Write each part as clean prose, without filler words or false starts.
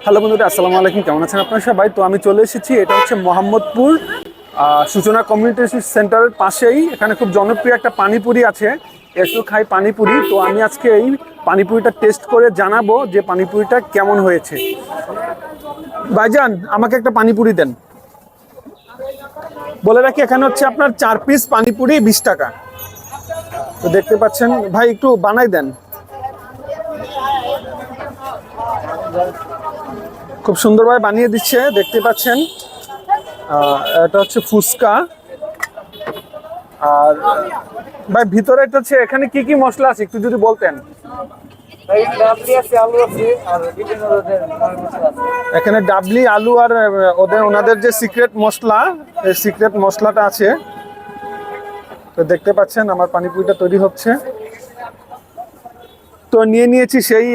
Hello বন্ধুরা, আসসালামু আলাইকুম। কেমন আছেন আপনারা সবাই? তো আমি চলে এসেছি, এটা হচ্ছে মোহাম্মদপুর সূচনা কমিউনিটি সেন্টারের পাশেই। এখানে খুব জনপ্রিয় একটা পানিপুরি আছে, একটু খাই পানিপুরি। তো আমি আজকে এই পানিপুরিটা টেস্ট করে জানাবো যে পানিপুরিটা কেমন হয়েছে। ভাইজান, আমাকে একটা পানিপুরি দেন। বলে রাখি, এখানে হচ্ছে আপনার 4 পিস পানিপুরি 20 টাকা। তো দেখতে পাচ্ছেন, ভাই একটু বানাই দেন। খুব সুন্দরভাবে বানিয়ে দিচ্ছে, দেখতে পাচ্ছেন। এটা হচ্ছে ফুচকা। আর ভাই, ভিতরে এটা হচ্ছে, এখানে কি কি মশলা আছে একটু যদি বলতেন। এখানে ডাবলি, আলু আর ওনাদের যে সিক্রেট মশলা, এই সিক্রেট মশলাটা আছে। তো দেখতে পাচ্ছেন আমার পানিপুরিটা তৈরি হচ্ছে। তো নিয়ে নিয়েছি সেই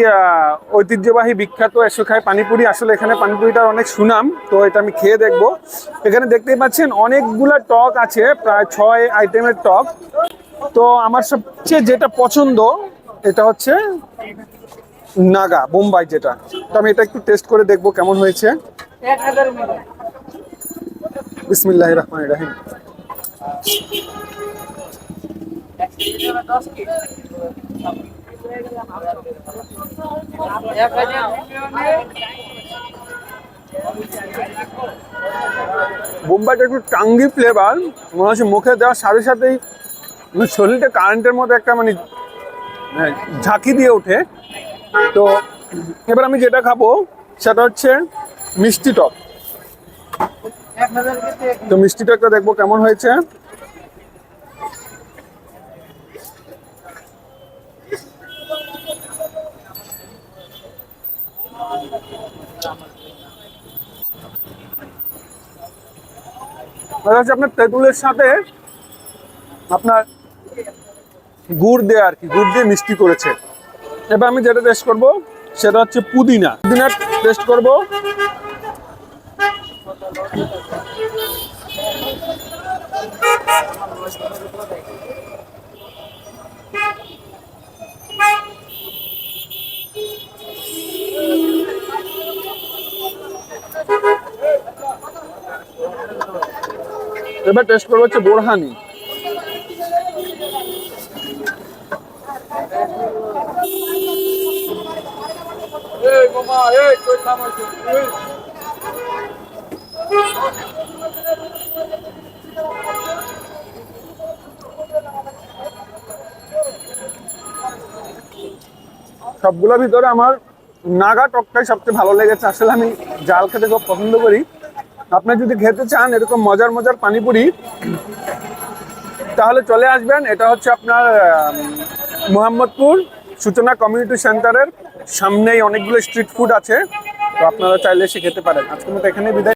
ঐতিহ্যবাহী বিখ্যাত এসো খাই পানিপুরি। আসলে এখানে পানিপুরিটার অনেক সুনাম, তো এটা আমি খেয়ে দেখব। এখানে দেখতেই পাচ্ছেন অনেকগুলা টক আছে, প্রায় 6 আইটেমের টক। তো আমার সবচেয়ে যেটা পছন্দ, এটা হচ্ছে নাগা বোম্বাই যেটা। তো আমি এটা একটু টেস্ট করে দেখবো কেমন হয়েছে। বিসমিল্লাহির রহমানির রহিম। বোম্বাইটা একটু টাঙ্গি ফ্লেভার, মনে হচ্ছে মুখে দেওয়ার সাথে সাথেই শরীরটা কারেন্টের মতো একটা মানে ঝাঁকি দিয়ে ওঠে। তো এবার আমি যেটা খাবো সেটা হচ্ছে মিষ্টি টক। তো মিষ্টি টকটা দেখবো কেমন হয়েছে। আপনার তেঁতুলের সাথে আপনার গুড় দেয়া আর কি, গুড় দিয়ে মিষ্টি করেছে। এবার আমি যেটা টেস্ট করব সেটা হচ্ছে পুদিনা টেস্ট করব। এবার টেস্ট করবো হচ্ছে বোরহানি। সবগুলোর ভিতরে আমার নাগা টকটাই সবচেয়ে ভালো লেগেছে। আসলে আমি জাল খেতে খুব পছন্দ করি। আপনারা যদি খেতে চান এরকম মজার মজার পানিপুরি, তাহলে চলে আসবেন। এটা হচ্ছে আপনার মোহাম্মদপুর সূচনা কমিউনিটি সেন্টারের সামনেই অনেকগুলো স্ট্রিট ফুড আছে, তো আপনারা চাইলে এসে খেতে পারেন। আজকের মতো এখানে বিদায়।